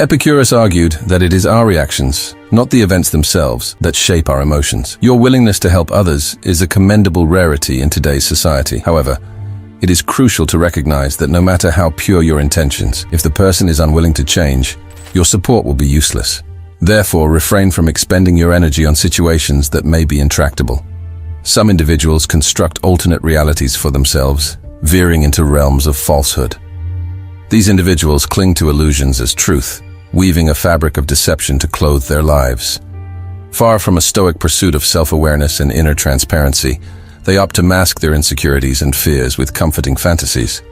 Epicurus argued that it is our reactions, not the events themselves, that shape our emotions. Your willingness to help others is a commendable rarity in today's society. However, it is crucial to recognize that no matter how pure your intentions, if the person is unwilling to change, your support will be useless. Therefore, refrain from expending your energy on situations that may be intractable. Some individuals construct alternate realities for themselves, veering into realms of falsehood. These individuals cling to illusions as truth, weaving a fabric of deception to clothe their lives. Far from a stoic pursuit of self-awareness and inner transparency, they opt to mask their insecurities and fears with comforting fantasies.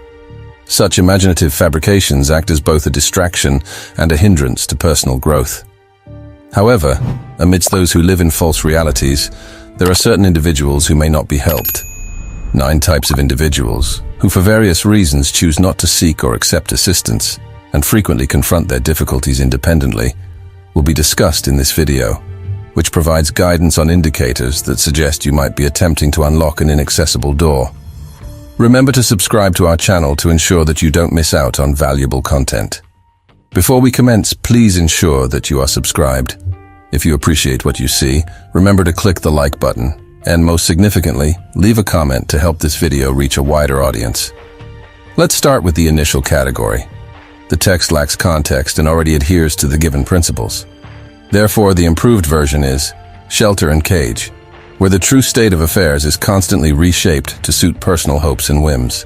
Such imaginative fabrications act as both a distraction and a hindrance to personal growth. However, amidst those who live in false realities, there are certain individuals who may not be helped. 9 types of individuals who for various reasons choose not to seek or accept assistance and frequently confront their difficulties independently will be discussed in this video, which provides guidance on indicators that suggest you might be attempting to unlock an inaccessible door. Remember to subscribe to our channel to ensure that you don't miss out on valuable content. Before we commence, please ensure that you are subscribed. If you appreciate what you see, remember to click the like button, and most significantly, leave a comment to help this video reach a wider audience. Let's start with the initial category. The text lacks context and already adheres to the given principles. Therefore, the improved version is shelter and cage, where the true state of affairs is constantly reshaped to suit personal hopes and whims.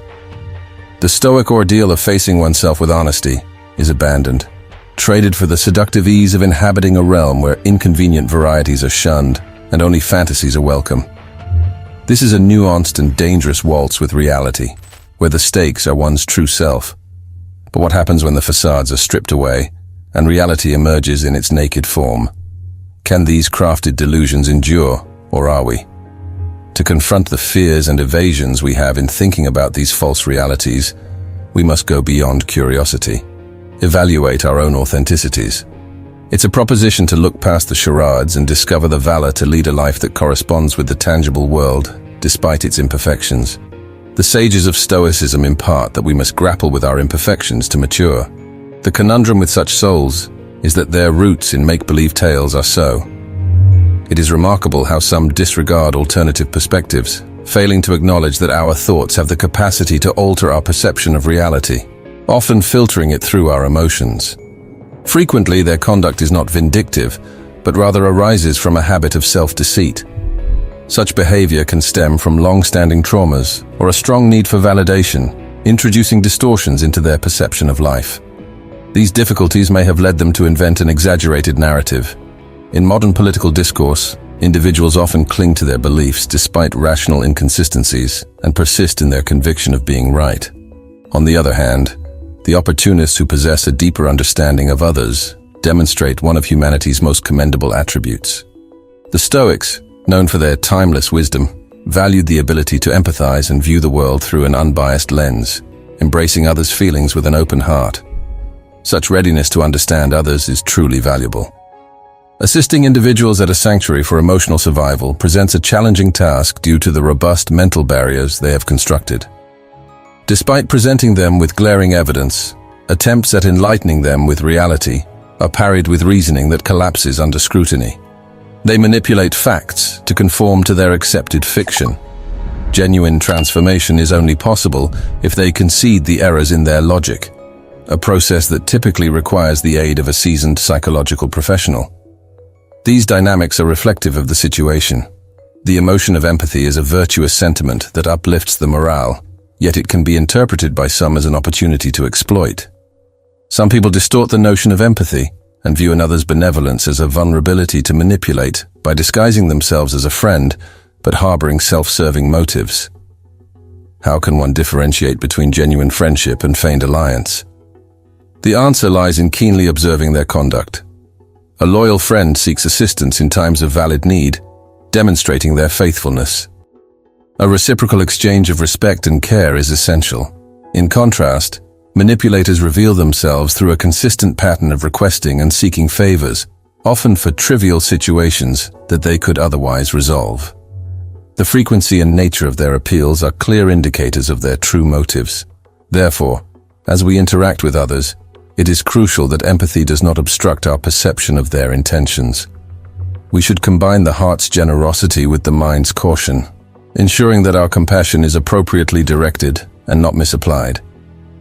The stoic ordeal of facing oneself with honesty is abandoned, traded for the seductive ease of inhabiting a realm where inconvenient varieties are shunned and only fantasies are welcome. This is a nuanced and dangerous waltz with reality, where the stakes are one's true self. But what happens when the facades are stripped away and reality emerges in its naked form? Can these crafted delusions endure, or are we? To confront the fears and evasions we have in thinking about these false realities, we must go beyond curiosity, evaluate our own authenticities. It's a proposition to look past the charades and discover the valor to lead a life that corresponds with the tangible world, despite its imperfections. The sages of Stoicism impart that we must grapple with our imperfections to mature. The conundrum with such souls is that their roots in make-believe tales are so. It is remarkable how some disregard alternative perspectives, failing to acknowledge that our thoughts have the capacity to alter our perception of reality, often filtering it through our emotions. Frequently, their conduct is not vindictive, but rather arises from a habit of self-deceit. Such behavior can stem from long-standing traumas or a strong need for validation, introducing distortions into their perception of life. These difficulties may have led them to invent an exaggerated narrative. In modern political discourse, individuals often cling to their beliefs despite rational inconsistencies and persist in their conviction of being right. On the other hand, the opportunists who possess a deeper understanding of others demonstrate one of humanity's most commendable attributes. The Stoics, known for their timeless wisdom, valued the ability to empathize and view the world through an unbiased lens, embracing others' feelings with an open heart. Such readiness to understand others is truly valuable. Assisting individuals at a sanctuary for emotional survival presents a challenging task due to the robust mental barriers they have constructed. Despite presenting them with glaring evidence, attempts at enlightening them with reality are parried with reasoning that collapses under scrutiny. They manipulate facts to conform to their accepted fiction. Genuine transformation is only possible if they concede the errors in their logic, a process that typically requires the aid of a seasoned psychological professional. These dynamics are reflective of the situation. The emotion of empathy is a virtuous sentiment that uplifts the morale, yet it can be interpreted by some as an opportunity to exploit. Some people distort the notion of empathy and view another's benevolence as a vulnerability to manipulate by disguising themselves as a friend, but harboring self-serving motives. How can one differentiate between genuine friendship and feigned alliance? The answer lies in keenly observing their conduct. A loyal friend seeks assistance in times of valid need, demonstrating their faithfulness. A reciprocal exchange of respect and care is essential. In contrast, manipulators reveal themselves through a consistent pattern of requesting and seeking favors, often for trivial situations that they could otherwise resolve. The frequency and nature of their appeals are clear indicators of their true motives. Therefore, as we interact with others, it is crucial that empathy does not obstruct our perception of their intentions. We should combine the heart's generosity with the mind's caution, ensuring that our compassion is appropriately directed and not misapplied.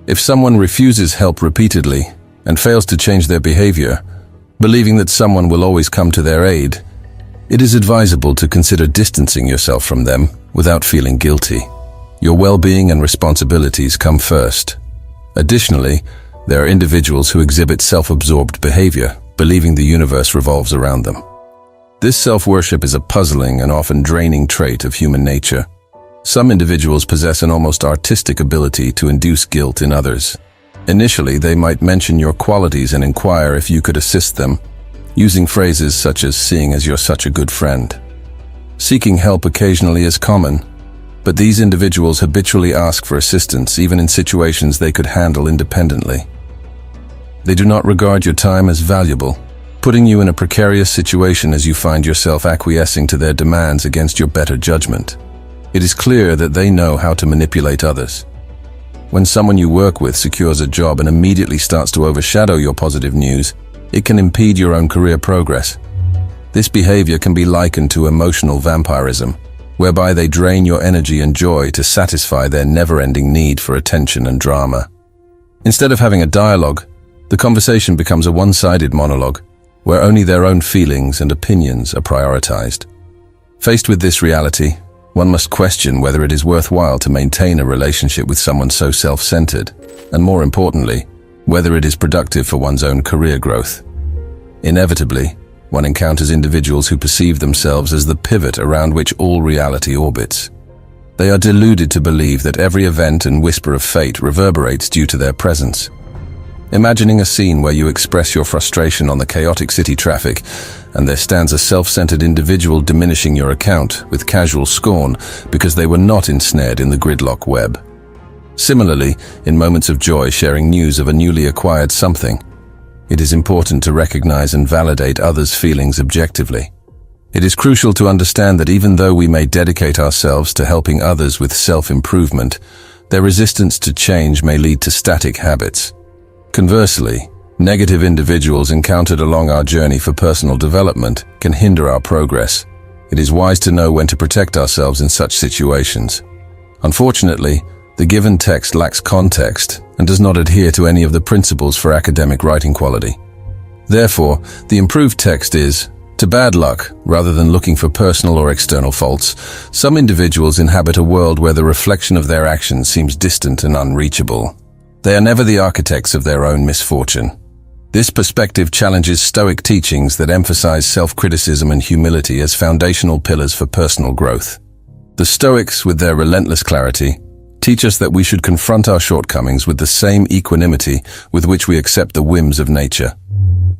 If someone refuses help repeatedly and fails to change their behavior, believing that someone will always come to their aid, it is advisable to consider distancing yourself from them without feeling guilty. Your well-being and responsibilities come first. Additionally, there are individuals who exhibit self-absorbed behavior, believing the universe revolves around them. This self-worship is a puzzling and often draining trait of human nature. Some individuals possess an almost artistic ability to induce guilt in others. Initially, they might mention your qualities and inquire if you could assist them, using phrases such as "seeing as you're such a good friend." Seeking help occasionally is common, but these individuals habitually ask for assistance even in situations they could handle independently. They do not regard your time as valuable, putting you in a precarious situation as you find yourself acquiescing to their demands against your better judgment. It is clear that they know how to manipulate others. When someone you work with secures a job and immediately starts to overshadow your positive news, it can impede your own career progress. This behavior can be likened to emotional vampirism, whereby they drain your energy and joy to satisfy their never-ending need for attention and drama. Instead of having a dialogue, the conversation becomes a one-sided monologue, where only their own feelings and opinions are prioritized. Faced with this reality, one must question whether it is worthwhile to maintain a relationship with someone so self-centered, and more importantly, whether it is productive for one's own career growth. Inevitably, one encounters individuals who perceive themselves as the pivot around which all reality orbits. They are deluded to believe that every event and whisper of fate reverberates due to their presence. Imagining a scene where you express your frustration on the chaotic city traffic, and there stands a self-centered individual diminishing your account with casual scorn because they were not ensnared in the gridlock web. Similarly, in moments of joy sharing news of a newly acquired something, it is important to recognize and validate others' feelings objectively. It is crucial to understand that even though we may dedicate ourselves to helping others with self-improvement, their resistance to change may lead to static habits. Conversely, negative individuals encountered along our journey for personal development can hinder our progress. It is wise to know when to protect ourselves in such situations. Unfortunately, the given text lacks context and does not adhere to any of the principles for academic writing quality. Therefore, the improved text is, to bad luck, rather than looking for personal or external faults, some individuals inhabit a world where the reflection of their actions seems distant and unreachable. They are never the architects of their own misfortune. This perspective challenges Stoic teachings that emphasize self-criticism and humility as foundational pillars for personal growth. The Stoics, with their relentless clarity, teach us that we should confront our shortcomings with the same equanimity with which we accept the whims of nature.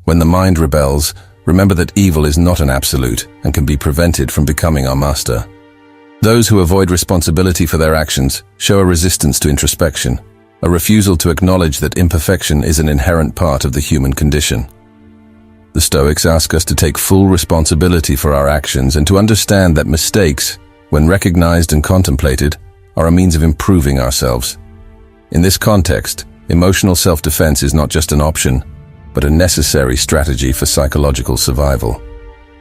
When the mind rebels, remember that evil is not an absolute and can be prevented from becoming our master. Those who avoid responsibility for their actions show a resistance to introspection, a refusal to acknowledge that imperfection is an inherent part of the human condition. The Stoics ask us to take full responsibility for our actions and to understand that mistakes, when recognized and contemplated, are a means of improving ourselves. In this context, emotional self-defense is not just an option, but a necessary strategy for psychological survival.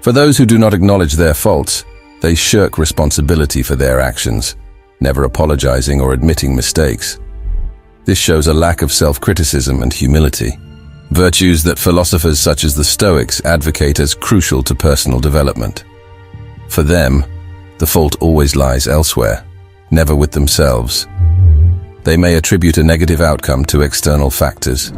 For those who do not acknowledge their faults, they shirk responsibility for their actions, never apologizing or admitting mistakes. This shows a lack of self-criticism and humility, virtues that philosophers such as the Stoics advocate as crucial to personal development. For them, the fault always lies elsewhere, never with themselves. They may attribute a negative outcome to external factors,